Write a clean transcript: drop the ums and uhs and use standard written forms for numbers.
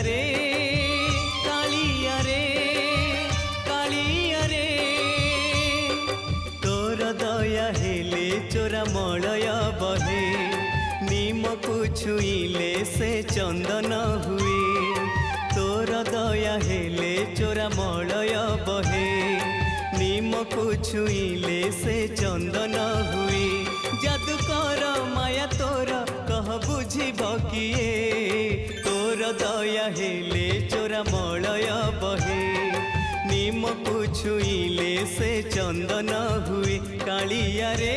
रे कालिया रे कालिया रे तोर दया हेले चोरा मलय बहे निम को छुईले से चंदन हुए तोर दया हेले चोरा मलय बहे निम को छुईले से चंदन हुए जादूकर माया तोर कह बुझिब किए तोर दया हेले चोरा मलय बहे निम को छुईले से चंदन हुए कालिया रे